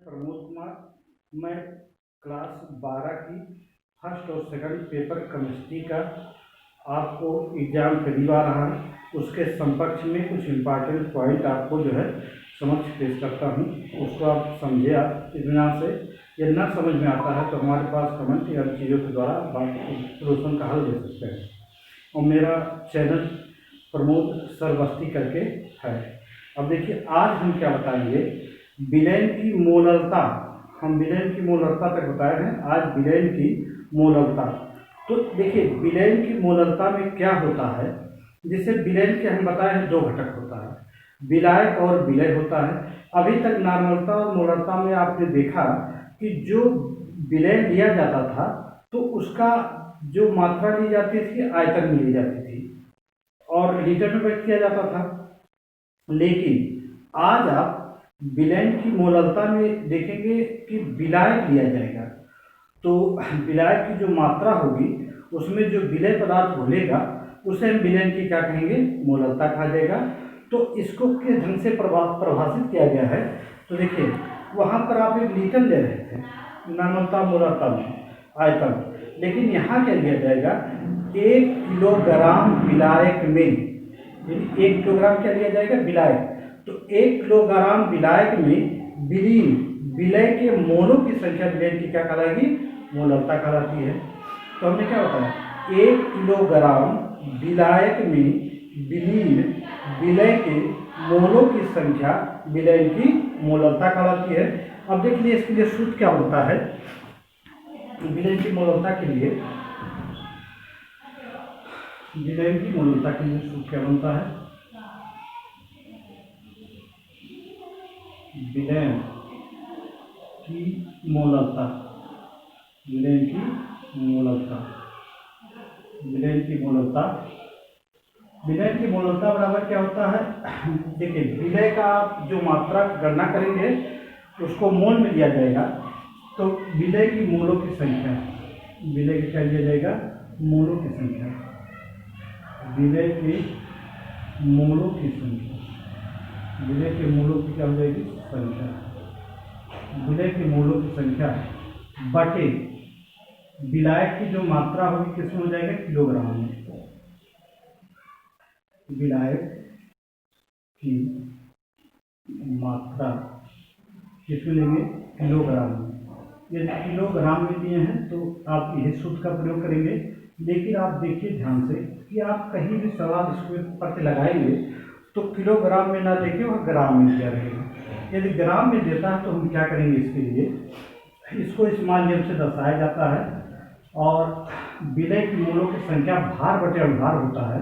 प्रमोद कुमार। मैं क्लास 12 की फर्स्ट और सेकंड पेपर केमिस्ट्री का आपको एग्ज़ाम करीब आ रहा है, उसके समकक्ष में कुछ इम्पॉर्टेंट पॉइंट आपको जो है समक्ष पेश करता हूँ। उसको आप समझे, आप इत्मीनान से। यदि ना समझ में आता है तो हमारे पास कमेंट या चीज़ों के द्वारा प्रश्न का हल दे सकते हैं। और मेरा चैनल प्रमोद सरवस्ती करके है। अब देखिए, आज हम क्या बताएंगे, विलयन की मोलरता। हम विलयन की मोलरता तक बताए हैं, आज विलयन की मोलरता। तो देखिए, विलयन की मोलरता में क्या होता है, जिसे विलयन के हम बताए हैं दो घटक होता है, विलायक और विलय होता है। अभी तक नॉर्मलता और मोलरता में आपने देखा कि जो विलय लिया जाता था तो उसका जो मात्रा ली जाती थी आयतन में ली जाती थी और लीटर में व्यक्त किया जाता था। लेकिन आज आप विलयन की मोलरता में देखेंगे कि विलायक लिया जाएगा, तो विलायक की जो मात्रा होगी उसमें जो विलय पदार्थ घुलेगा उसे हम विलयन की क्या कहेंगे, मोलरता कहा जाएगा। तो इसको किस ढंग से परिभाषित किया गया है, तो देखिए वहाँ पर आप एक लीटर ले रहे थे नॉर्मलता मोलरता में आयतन, लेकिन यहाँ क्या लिया जाएगा, 1 किलोग्राम विलायक में, यानी 1 किलोग्राम क्या लिया जाएगा, विलायक। तो 1 किलोग्राम विलायक में विलीन विलय के मोलों की संख्या विलयन की क्या कहलाएगी, मोलरता कहलाती है। तो हमने क्या बताया, 1 किलोग्राम विलायक में विलीन विलय के मोलों की संख्या विलयन की मोलरता कहलाती है। अब देख लीजिए, इसके लिए सूत्र क्या होता है विलयन की मोलरता के लिए। विलयन की मोलरता के लिए सूत्र क्या बनता है, विलयन की मोलरता, विलयन की मोलरता, विलयन की मोलरता, विलयन की मोलरता बराबर क्या होता है, देखिए विलय का आप जो मात्रा गणना करेंगे उसको मोल में लिया जाएगा, तो विलय की मोलों की संख्या, विलय की क्या लिया जाएगा, मोलों की संख्या, विलय के मोलों की संख्या, विलय के मोलों की क्या हो जाएगी, संख्या, विलय के मोलों की संख्या बटे विलायक की जो मात्रा होगी किसमें हो जाएगा, किलोग्राम में। विलायक की मात्रा किसमें लेंगे, किलोग्राम में। यदि किलोग्राम में दिए हैं तो आप यही सूत्र का प्रयोग करेंगे। लेकिन आप देखिए ध्यान से कि आप कहीं भी सवाल इसको पत्र लगाएंगे तो किलोग्राम में ना देखें, वह ग्राम में दिया रहेगा। यदि ग्राम में देता है तो हम क्या करेंगे, इसके लिए इसको इस माध्यम से दर्शाया जाता है। और विलय की मोलों की संख्या भार बटे अनुभार होता है,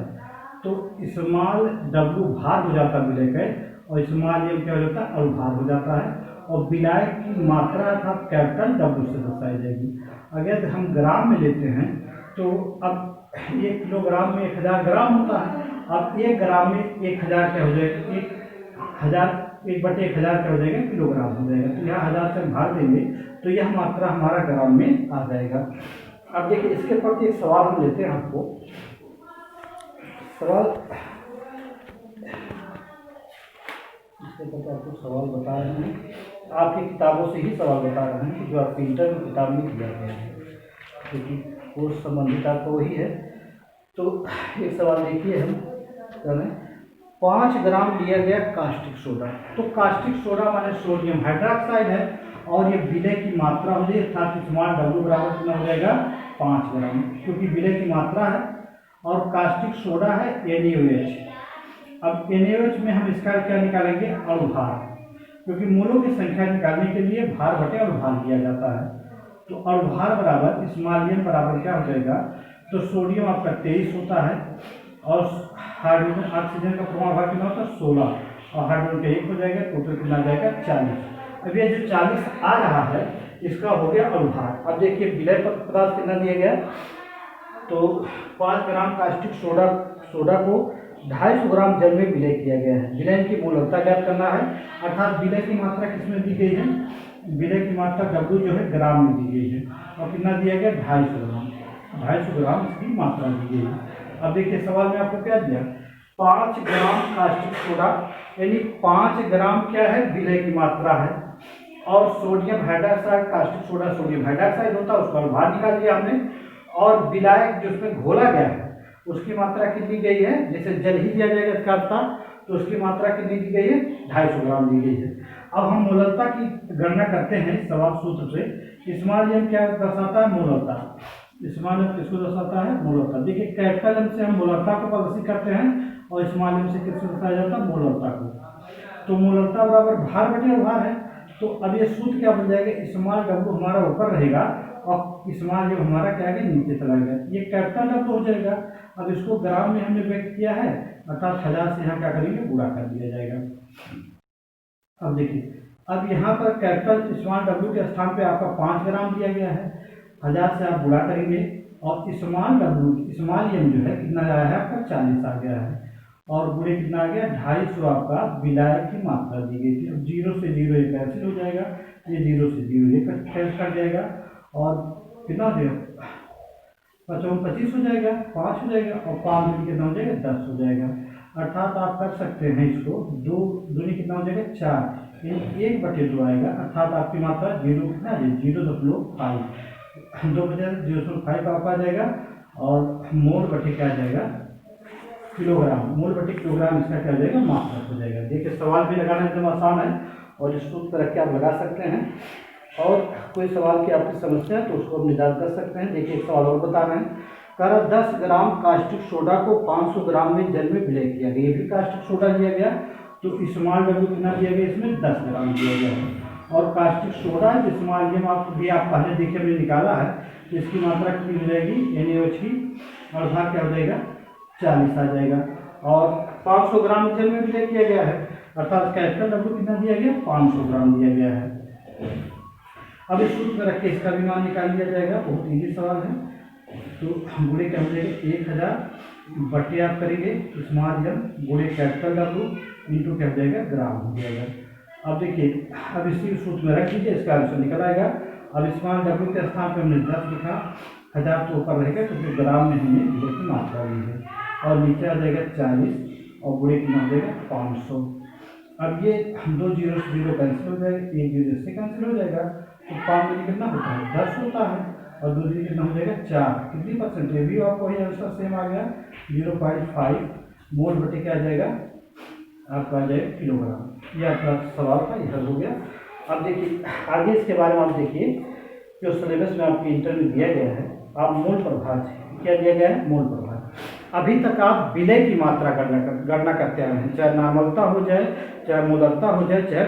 तो स्मॉल w भार हो जाता है विलय का, और स्मॉल m क्या हो जाता है, अनुभार हो जाता है। और विलायक की मात्रा अर्थात कैपिटल W से दर्शाई जाएगी। अगर हम ग्राम में लेते हैं तो अब 1 किलोग्राम में 1000 ग्राम होता है। अब 1 ग्राम में 1000 क्या हो जाएगा, 1 बटे 1000 क्या हो जाएगा, किलोग्राम हो जाएगा। तो यहाँ 1000 से भाग देंगे तो यह मात्रा हमारा ग्राम में आ जाएगा। अब देखिए, इसके प्रति एक सवाल हम लेते हैं। आपको सवाल, इसके प्रति आपको सवाल बता रहे हैं, आपकी किताबों से ही सवाल बता रहे हैं, जो आपकी इंटर में किताब में दिया गया है, क्योंकि कोर्स संबंधित आपका वही है। तो एक सवाल देखिए, हम करें 5 ग्राम लिया गया कास्टिक सोडा। तो कास्टिक सोडा माने सोडियम हाइड्रोक्साइड है, और ये विलय की मात्रा हो जाए, अर्थात स्मॉल w बराबर कितना हो जाएगा, 5 ग्राम, क्योंकि विलय की मात्रा है और कास्टिक सोडा है NaOH। अब NaOH में हम इसका क्या निकालेंगे, अनुभार, क्योंकि मोलों की संख्या निकालने के लिए भार बटे अनुभार लिया जाता है। तो अनुभार बराबर स्मॉल m बराबर क्या हो जाएगा, तो सोडियम आपका 23 होता है, और हाइड्रोजन ऑक्सीजन का परमाणु भार कितना होता है, 16, और हाइड्रोजन का 1 हो जाएगा, टोटल कितना जाएगा, 40। अब ये जो 40 आ रहा है इसका हो गया अनुभार। अब देखिए विलय पदार्थ कितना दिया गया, तो 5 ग्राम कास्टिक सोडा को 250 ग्राम जल में विलय किया गया है। विलय की मोलरता ज्ञात करना है, अर्थात विलय की मात्रा किसमें दी गई है, विलय की मात्रा W जो है ग्राम में दी गई है, और कितना दिया गया, 250 ग्राम, 250 ग्राम इसकी मात्रा दी गई है। अब देखिए सवाल में आपको क्या दिया, 5 ग्राम कास्टिक सोडा, यानी 5 ग्राम क्या है, विलय की मात्रा है, और sodium hydroxide, caustic soda sodium hydroxide होता है, उसको बाहर निकाल दिया हमने। और विलायक जो उसमें घोला गया है उसकी मात्रा कितनी गई है, जैसे जल ही दिया जाएगा इसका अर्थ, तो उसकी मात्रा कितनी दी गई है, 250 ग्राम दी गई है। अब हम मोलरता की गणना करते हैं सवाल सूत्र से। स्मॉल एम क्या दर्शाता है, मोलरता। स्मॉल एम किसको दर्शाता है, मोलरता। देखिए कैपिटल एम से हम मोलरता को प्रदर्शित करते हैं और स्मॉल एम से किसको दर्शाया जाता है, मोलरता को। तो मोलरता बराबर भार बटे भार है। तो अब ये सूत्र क्या बन जाएगा, स्मॉल डब्ल्यू हमारा ऊपर रहेगा और स्मॉल एम हमारा क्या है, नीचे चला गया। ये कैपिटल डब्ल्यू हो जाएगा। अब इसको ग्राम में हमने व्यक्त किया है, अर्थात 1000 से यहाँ क्या करेंगे, गुणा कर दिया जाएगा। अब देखिए, अब यहाँ पर कैपिटल स्मॉल डब्ल्यू के स्थान पे आपका 5 ग्राम दिया गया है, 1000 से आप गुणा करेंगे और स्मॉल डब्ल्यू स्मॉल एम जो है कितना आया है आपका 40 आ गया है और गुणे कितना आ गया 250 आपका विलायक की मात्रा दी गई थी। अब 0 से 0 ये कैंसिल हो जाएगा, ये 0 से 0 ये कैंसिल कर जाएगा और कितना हो जाएगा, 25 हो जाएगा, 5 हो जाएगा और 5 दूनी कितना हो जाएगा, 10 हो जाएगा। अर्थात आप कर सकते हैं इसको, 2 दूनी कितना हो जाएगा 4, 1/2 आएगा। अर्थात आपकी मात्रा 0 कितना है, 0.5, 2 बजे 0.5 आपका आ जाएगा और मोल बटे क्या आ जाएगा, किलोग्राम। मोल बटे किलोग्राम इसका क्या हो जाएगा, मात्रा हो जाएगा। देखिए सवाल भी लगाना एकदम आसान है और इस सूत्र रख के आप लगा सकते हैं। और कोई सवाल की आपकी समस्या है तो उसको हम निदान कर सकते हैं। देखिए एक सवाल और बता रहे हैं, कह रहा 10 ग्राम कास्टिक सोडा को 500 ग्राम में जल में विलय किया गया। ये भी कास्टिक सोडा दिया गया, तो स्मॉल डब्ल्यू कितना दिया गया, इसमें 10 ग्राम दिया गया है। और कास्टिक सोडा स्मॉल एम आप भी आप पहले देखे हमने निकाला है, तो इसकी मात्रा कितनी हो जाएगी, NaOH की, और भाग क्या हो जाएगा 40 आ जाएगा। और 500 ग्राम जल में विलय किया गया है, अर्थात कैपिटल डब्ल्यू कितना दिया गया, 500 ग्राम दिया गया है। अब इस सूत्र में रख के इसका भी मान निकाल लिया जाएगा, बहुत इजी सवाल है। तो गुणे क्या हो जाएगा 1000 बटे आप करेंगे स्मॉल एम गुणे कैपिटल डब्ल्यू इंटू क्या हो जाएगा, ग्राम हो जाएगा। अब देखिए, अब इसी सूत्र में रख दीजिए, इसका आंसर निकल आएगा। अब स्मॉल डब्ल्यू के स्थान पर हमने 10 लिखा, 1000 के ऊपर रहेगा तो फिर ग्राम में हमने विलय की मात्रा ली है और नीचे आ जाएगा 40 और गुणे कितना हो जाएगा 500। अब ये 2 0 से 0 कैंसिल हो जाएगा, 1 0 से कैंसिल हो जाएगा, तो 5 में कितना होता है 10 होता है और दूसरी कितना हो जाएगा 4, कितनी परसेंट, ये भी आपको वही आंसर सेम आ गया 0.5 मोल बटे क्या आ जाएगा आपका आ जाएगा किलोग्राम। ये आपका सवाल था, ये हल हो गया। अब देखिए आगे इसके बारे में आप देखिए, जो सिलेबस में आपके इंटर में दिया गया है, आप मोल प्रभाज क्या दिया गया है, मोल प्रभाज। अभी तक आप विलय की मात्रा गणना करते आए हैं, चाहे नार्मलता हो जाए, चाहे मोलरता हो जाए, चाहे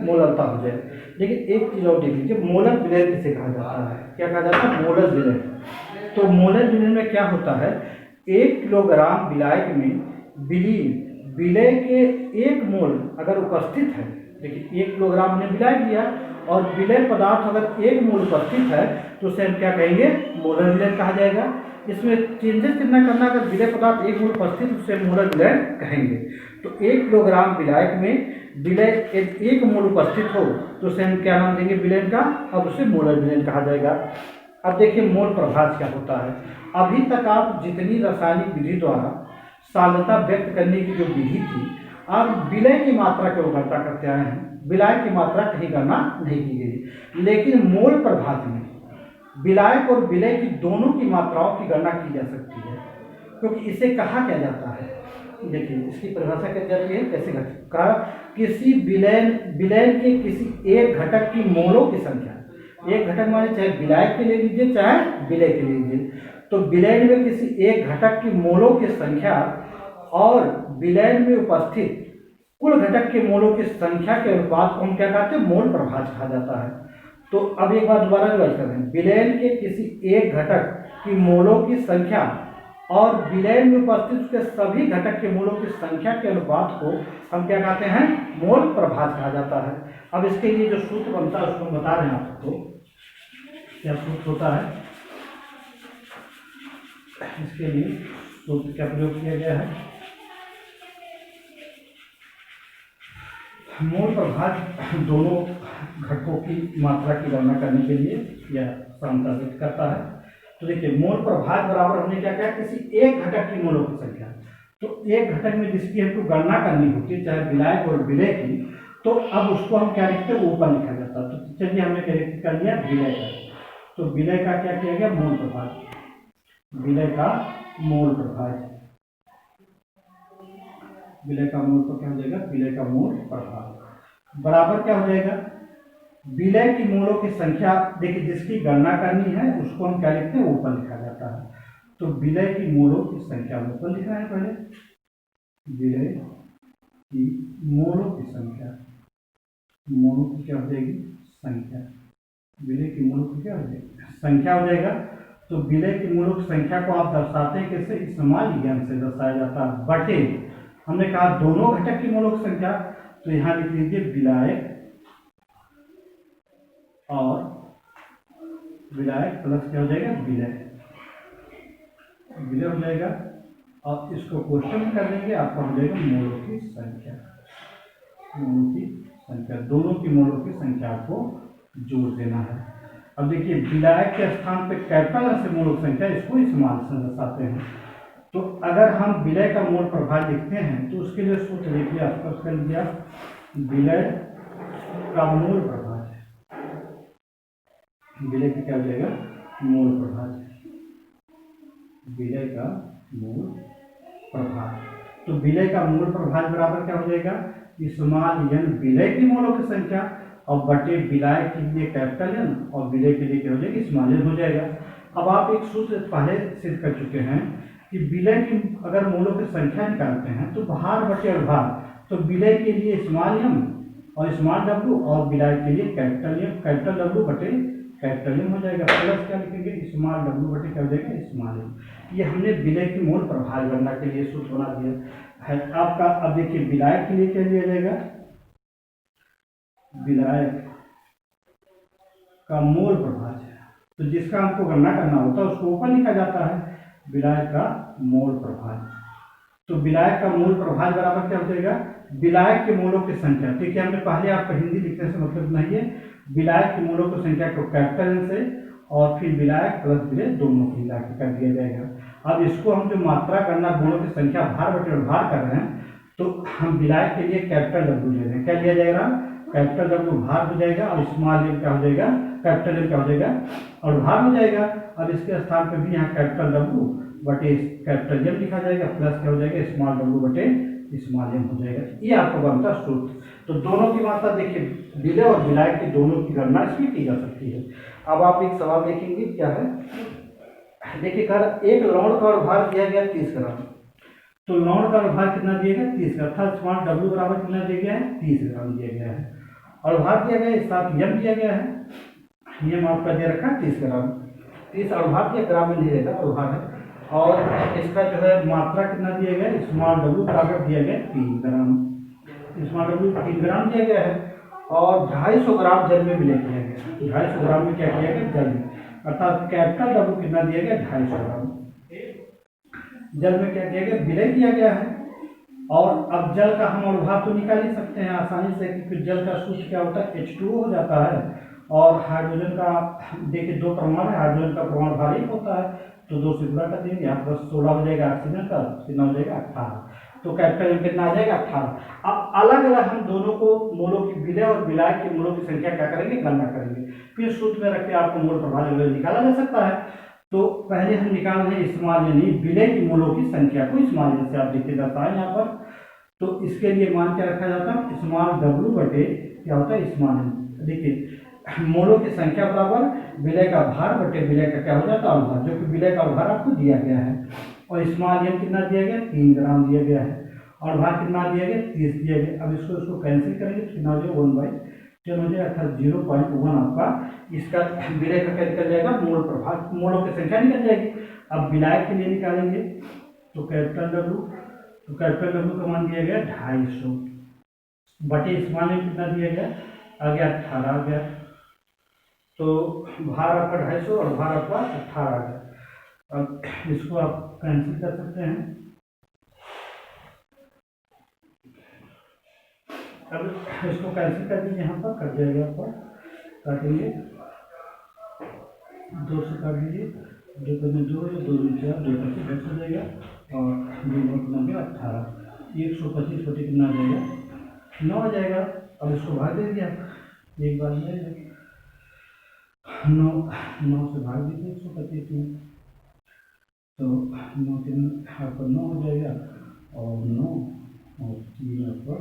मोलरता हो जाए। लेकिन एक चीज़ और देख लीजिए, मोलर विलय किसे कहा जाता है, क्या कहा जाता है, मोलर विलय। तो मोलर विलय में क्या होता है, 1 किलोग्राम विलायक में विलय के 1 मोल अगर उपस्थित है, देखिए 1 किलोग्राम हमने विलय किया और विलय पदार्थ अगर 1 मोल उपस्थित है तो उसे हम क्या कहेंगे, मोलर विलय कहा जाएगा। इसमें चेंजेस कितना करना, अगर विलय पदार्थ 1 मोल उपस्थित उसे मोलर विलय कहेंगे। तो 1 किलोग्राम विलायक में विलय 1 मोल उपस्थित हो तो उसे हम क्या नाम देंगे, विलयन का, अब उसे मोलर विलयन कहा जाएगा। अब देखिए मोल प्रभाज क्या होता है। अभी तक आप जितनी रासायनिक विधि द्वारा सांद्रता व्यक्त करने की जो विधि थी, आप विलय की मात्रा की गणना करते आए हैं, विलायक की मात्रा कहीं गणना नहीं की गई। लेकिन मोल प्रभाज में विलायक और विलय की दोनों की मात्राओं की गणना की जा सकती है, क्योंकि इसे कहा क्या जाता है, देखिए इसकी परिभाषा क्या जाती है, कैसे कहा, किसी विलयन के किसी एक घटक की मोलों की संख्या, एक घटक माने चाहे विलायक के ले लीजिए चाहे विलय के ले लीजिए, तो विलयन में किसी एक घटक की मोलों की संख्या और विलयन में उपस्थित कुल घटक के मोलों की संख्या के अनुपात को हम क्या कहते हैं, मोल प्रभाज कहा जाता है। तो अब एक बार दोबारा रिवाइज कर रहे हैं, विलयन के किसी एक घटक की मोलों की संख्या और विलयन में उपस्थित उसके सभी घटक के मोलों की संख्या के अनुपात को हम क्या कहते हैं, मोल प्रभाज कहा जाता है। अब इसके लिए जो सूत्र बनता है उसको हम बता रहे हैं आपको, क्या सूत्र होता है, इसके लिए सूत्र क्या प्रयोग किया गया है, मोल प्रभाज दोनों घटकों की मात्रा की गणना करने के लिए यह समानता व्यक्त करता है। तो देखिए मोल प्रभाज बराबर हमने क्या किया, किसी एक घटक की मोलों की संख्या, तो एक घटक में जिसकी हमको गणना करनी होती है, चाहे विलायक और विलय की, तो अब उसको हम क्या लिखते हैं, ऊपर लिखा जाता है। तो चलिए हमने कैरेक्टर कर लिया विलय का। तो विलय का क्या किया गया, मूल प्रभाज, विलय का मूल प्रभाज, विलय का मूल पर क्या हो जाएगा, विलय का मूल प्रभाज बराबर क्या हो जाएगा, विलय की मूलों की संख्या। देखिए जिसकी गणना करनी है उसको हम क्या लिखते हैं, ऊपर लिखा जाता है। तो विलय की मूलों की संख्या ऊपर लिखना है पहले, विलय की मूलों की संख्या, मूलों की क्या हो जाएगी, संख्या, विलय की मूलों की क्या हो जाएगी, संख्या हो जाएगा। तो विलय की मूलों की संख्या को आप दर्शाते हैं कैसे, इस्तेमाल ज्ञान से दर्शाया जाता है, बटे हमने कहा दोनों घटक की मूलों की संख्या। तो यहां लिख लीजिए विलायक और विलायक प्लस क्या हो जाएगा, विलय, विलय हो जाएगा। और इसको क्वेश्चन में कर देंगे, आपका हो जाएगा मूलों की संख्या, मूलों की संख्या, दोनों की मूलों की संख्या को जोड़ देना है। अब देखिए विलायक के स्थान पे कैपिटल से मूलों की संख्या, इसको इस्तेमाल से दर्शाते हैं। तो अगर हम विलय का मूल प्रभाज लिखते हैं तो उसके लिए सूत्र देखिए, आपका कर दिया विलय का मूल प्रभाज, विलय का क्या हो जाएगा, मूल प्रभाज, विलय का मूल प्रभाज। तो विलय का मूल प्रभाज बराबर क्या हो जाएगा, स्मॉल n विलय की मूलों की संख्या और बटे विलायक के लिए कैपिटल N और विलय के लिए क्या हो जाएगा, स्मॉल n हो जाएगा। अब आप एक सूत्र पहले सिद्ध कर चुके हैं कि विलय की अगर मूलों की संख्या निकालते हैं तो भार बटे अभार, तो विलय के लिए स्मॉल m और स्मॉल w और विलायक के लिए कैपिटल M, कैपिटल W बटे कैपिटल M हो जाएगा। प्लस क्या लिखेंगे, स्मॉल w बटे क्या हो जाएगा, स्मॉल m। ये हमने विलय की मूल प्रभाज गणना के लिए सूत्र बना दिया है आपका। अब देखिए विलायक के लिए क्या लिया जाएगा, विलायक का मूल प्रभाज, तो जिसका हमको गणना करना होता है उसको ऊपर लिखा जाता है, विलायक का मूल प्रभाज। तो विलायक का मूल प्रभाज बराबर क्या हो जाएगा, विलायक के मूलों की संख्या। ठीक है, हमने पहले आपको हिंदी लिखने से मतलब नहीं है, विलायक की मूलों की संख्या को कैपिटल N से और फिर विलायक प्लस विलय दोनों को मिला के कर दिया जाएगा। अब इसको हम जो मात्रा करना मूलों की संख्या भार बटे भार कर रहे हैं, तो हम विलायक के लिए कैपिटल W ले रहे हैं, क्या लिया जाएगा, कैपिटल W भार हो जाएगा और स्मॉल m क्या हो जाएगा, कैपिटल M क्या हो जाएगा और भार हो जाएगा। अब इसके स्थान पर भी यहाँ कैपिटल W बटे कैपिटल M लिखा जाएगा, प्लस क्या हो जाएगा, स्मॉल w बटे स्मॉल m हो जाएगा। ये आपको बनता सूत्र। तो दोनों की मात्रा देखिए, विलय और विलायक की दोनों की गणना इसकी की जा सकती है। अब आप एक सवाल देखेंगे क्या है, देखिए कर एक लौड़ का भार दिया गया 30 ग्राम, तो लौड़ का भार कितना दिया गया, 30 ग्राम, अर्थात स्मॉल w बराबर कितना दिया गया है, 30 ग्राम दिया गया है, और भार दिया गया है साथ m दिया गया है, m आपका दे रखा है 30 ग्राम, 30 और भार दिया ग्राम में नहीं रहेगा और भार है। और इसका जो है मात्रा कितना दिया गया, स्मॉल w बराबर दिया गया 3 ग्राम, स्मॉल w 3 ग्राम दिया गया है और 250 ग्राम जल में विलय किया गया, 250 ग्राम में क्या किया गया, जल में, अर्थात कैपिटल W कितना दिया गया, 250 ग्राम जल में क्या किया गया, विलय किया गया है। और अब जल का हम अणुभार तो निकाल ही सकते हैं आसानी से, क्योंकि जल का सूत्र क्या होता है, H2O हो जाता है और हाइड्रोजन का देखिए 2 परमाणु है, हाइड्रोजन का परमाणु भार 1 होता है, तो 2 से गुणा कर देंगे, यहाँ प्लस 16 हो जाएगा ऑक्सीजन का, कितना हो जाएगा 18, तो कैपिटल M कितना आ जाएगा 18। अब अलग अलग हम दोनों को मूलों की विलय और विलायक की मूलों की संख्या क्या करेंगे, गणना करेंगे, फिर सूत्र में रख के आपको मूल प्रभाज निकाला जा सकता है। तो पहले हम निकाल रहे हैं स्मॉल यानी विलय की मूलों की संख्या को, स्मॉल से आप देखिए जाता है यहाँ पर, तो इसके लिए मान क्या रखा जाता है, स्मॉल w बटे क्या होता है, स्मॉल m। देखिए मूलों की संख्या बराबर विलय का भार बटे विलय का क्या हो जाता है, अणुभार, जो कि विलय का भार आपको दिया गया है, और स्मॉल m कितना दिया गया, 3 ग्राम दिया गया है, और भार कितना दिया गया, 30 दिया गया। अब इसको कैंसिल करेंगे तो कितना हो जाएगा, 1/10 हो जाएगा, अर्थात 0.1 आपका इसका विलय का क्या निकल जाएगा, मूल प्रभाज, मूलों की संख्या निकल जाएगी। अब विलायक के लिए निकालेंगे तो कैपिटल W, तो कैपिटल W का मान दिया गया 250 बटे स्मॉल m कितना दिया गया, आ गया 18 आ गया, तो भार आपका 250 और भार आपका 18 आ गया। अब इसको आप कैंसिल कर सकते हैं, अब इसको कैंसिल कर दीजिए, यहाँ पर कट जाएगा, आपका काटेंगे 2 से काट दीजिए, 2 में 2 है, 2 में 4, 2 करके 10 हो जाएगा, और 2 कितना हो गया 18, 125 बटे कितना आ जाएगा 9 आ जाएगा। अब इसको भाग दे दिया एक बार में, 9 से भाग दीजिए 125 में, तो 9 3 आपका 9 हो जाएगा और 9 और 3 आपका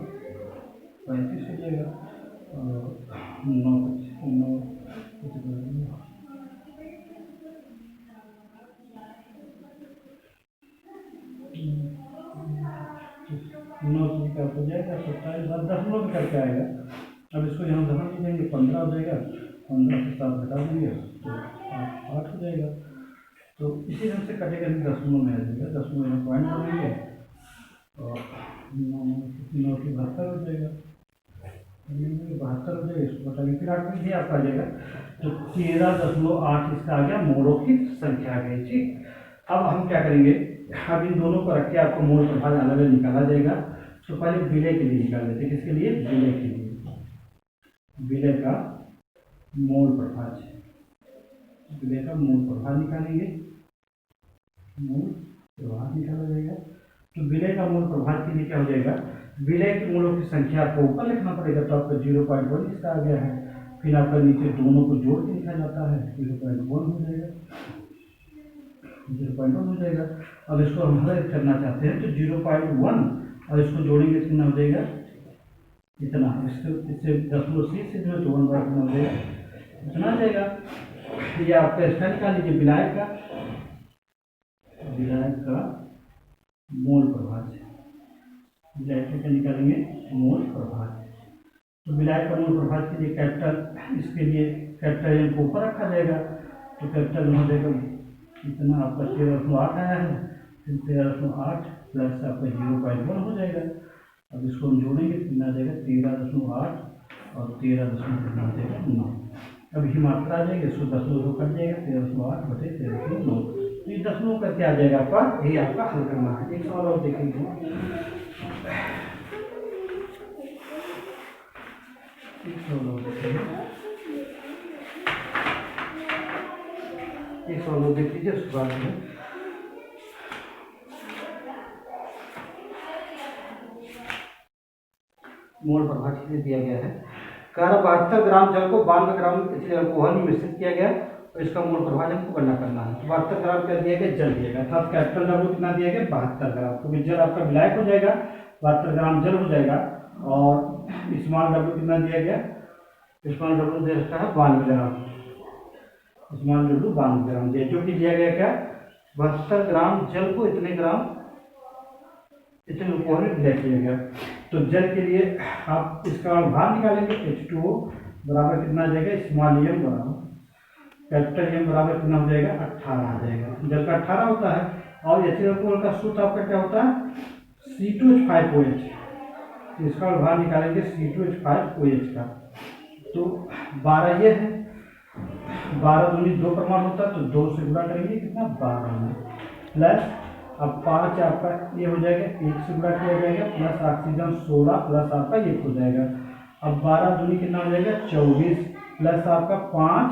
35 हो जाएगा और 9 का हो जाएगा 27, 10 में करके आएगा। अब इसको यहाँ दफा नहीं देंगे, 15 हो जाएगा, 15 से 7 घटा देंगे तो 8 हो जाएगा। तो इसी ढंग से कटेगा, 10 में आ जाएगा, 10 में पॉइंट बनेंगे और 9 की 72 हो जाएगा, 72 हो जाएगा, इसको बताइए फिर 8 में भी आपका आ जाएगा। तो 13.8 इसका आ गया मोलों की संख्या आ गई। ठीक, अब हम क्या करेंगे, अब इन दोनों को रख के आपको मोल प्रभाज अलग अलग निकाला जाएगा। तो पहले विलय के लिए निकाल देते हैं, किसके लिए, विलय के लिए, विलय का मोल प्रभाज, विलय का मोल प्रभाज निकालेंगे, मोल प्रभाज निकाला जाएगा। तो विलय का मोल प्रभाज के लिए क्या हो जाएगा, विलय के मोलों की संख्या को ऊपर लिखना पड़ेगा, तो आपका 0.1 इसका आ गया है, फिर आपका नीचे दोनों को जोड़ के लिखा जाता है, 0.1 हो जाएगा, 0.1 हो जाएगा। अब इसको हम हल करना चाहते हैं तो 0.1 और इसको जोड़ेंगे कितना हो जाएगा, इतना, इससे 10 से जो 1 बार कितना हो जाएगा, इतना आ जाएगा। ये आपका इसका निकाल लीजिए, विलायक का मोल प्रभाज, विलायक का निकालेंगे मोल प्रभाज। तो विलायक का मोल प्रभाज के लिए कैपिटल, इसके लिए कैपिटल एन को ऊपर रखा जाएगा, तो कैपिटल हो जाएगा इतना, आपका 1308 आया है, फिर 1308 प्लस आपका 0.1 हो जाएगा। अब इसको हम जोड़ेंगे कितना आ जाएगा, 13.8 और 13.9। अब ही मात्रा आ जाएगी, इसको 10 कट जाएगा, 1308 बटे 1309, तो ये 10 करके आ जाएगा आपका, यही आपका हल करना है। एक सवाल और देखेंगे, एक सवाल और देख लीजिए, उसके बाद में मोल प्रभाज के लिए दिया गया है। 72 ग्राम जल को 92 ग्राम अल्कोहल में मिश्रित किया गया और इसका मोल प्रभाज हमको गणना करना है। 72 ग्राम क्या दिया गया, जल दिया गया, अर्थात कैपिटल डब्ल्यू कितना दिया गया, 72 ग्राम, क्योंकि जल आपका विलायक हो जाएगा, 72 ग्राम जल हो जाएगा। और स्मॉल डब्ल्यू कितना दिया गया, स्मॉल डब्ल्यू दे रखा है 92 ग्राम, स्मॉल डब्ल्यू 92 ग्राम दिया, जो कि दिया गया क्या, 72 ग्राम जल को इतने ग्राम इतने अल्कोहल में विलय किया गया। तो जल के लिए आप इसका भार निकालेंगे, H2O बराबर कितना आ जाएगा, स्मॉल एम बराबर कैपिटल एम बराबर कितना हो जाएगा, 18 आ जाएगा। जल का 18 होता है और एथिल अल्कोहल का सूत्र आपका क्या होता है, C2H5OH, इसका भार निकालेंगे C2H5OH का। तो 12 ये है, 12 दूनी 2 प्रमाण होता है, तो 2 से गुणा करेंगे कितना, 12 में, प्लस अब 5 आपका ये हो जाएगा, 1 से गुणा किया जाएगा, प्लस ऑक्सीजन 16 प्लस आपका 1 हो जाएगा। अब 12 दूनी कितना हो जाएगा, 24 प्लस आपका 5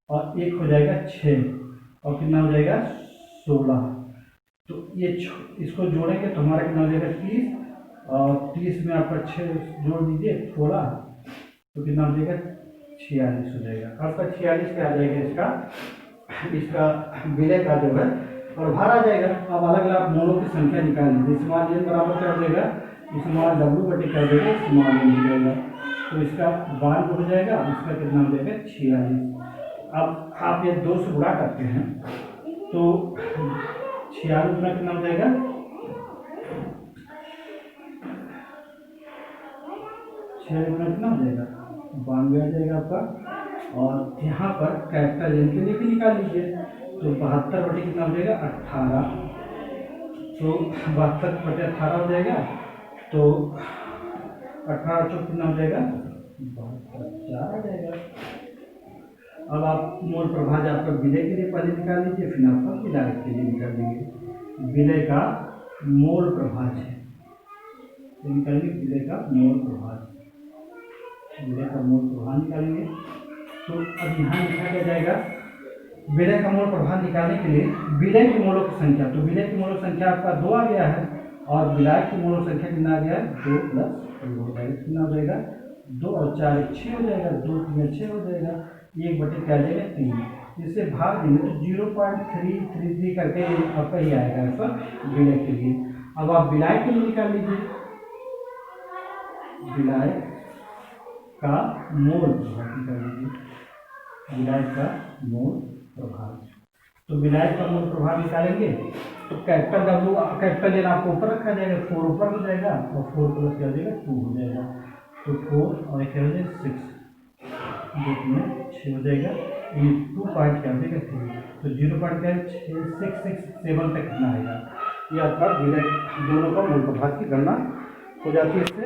और 1 हो जाएगा 6 और कितना हो जाएगा 16। तो ये इसको जोड़ेंगे तो हमारा कितना हो जाएगा 30 और 30 में आपका 6 जोड़ दीजिए 16, तो कितना हो जाएगा 46 हो जाएगा। आपका 46 क्या आ जाएगा, इसका विलय का जो है और भार आ जाएगा। अब अलग अलग मोलों की संख्या निकाल लीजिए, स्मॉल एन बराबर क्या हो जाएगा, स्मॉल डब्ल्यू बटे क्या हो जाएगा, स्मॉल एन हो जाएगा, तो इसका 12 हो जाएगा, इसका कितना हो जाएगा 46। अब आप ये 2 से गुणा करते हैं तो 46 गुना कितना हो जाएगा, 6 गुना कितना हो जाएगा, 92 आ जाएगा आपका। और यहाँ पर कैपिटल एन के लिए भी निकाल लीजिए, तो 72 बटे कितना हो जाएगा 18, तो 72 बटे 18 हो जाएगा, तो 18 चौक कितना हो जाएगा 4 आ जाएगा। अब आप मोल प्रभाज आपका विलय के लिए पहले निकाल लीजिए, फिर आपका विलायक के लिए निकाल देंगे। विलय का मोल प्रभाज है, तो निकालेंगे विलय का मोल प्रभाज, विलय का मोल प्रभाज निकालेंगे। तो अब यहाँ लिखा क्या जाएगा, विलय का मोल प्रभाज निकालने के लिए विलय की मोलों की संख्या, तो विलय की मोलों संख्या आपका 2 आ गया है और विलायक की मोलों संख्या कितना आ गया है 2 + 2 हो जाएगा, कितना हो जाएगा 2 और 4 एक 6 हो जाएगा, 2 3 6 हो जाएगा, 1/3 3। इससे भाग देंगे तो 0.333 करके आपका ही आएगा आंसर विलय के लिए। अब आप विलाय के लिए निकाल लीजिए, विलाय का मोल प्रभाव निकाल लीजिए, विलाय का मोल प्रभाव। तो विलाय का मूल प्रभाव निकालेंगे तो कैपिटल W कैपिटल एन आपको ऊपर रखा जाएगा, 4 ऊपर हो जाएगा और 4 प्लस क्या हो जाएगा 2 हो जाएगा, तो 4 और क्या हो जाएगा 6, 2 में 6 हो जाएगा, ये 2 पॉइंट क्या हो जाएगा 3, तो 0.667 तक कितना आएगा, ये आपका विलय दोनों का मूल प्रभाव की गणना हो जाती है इससे।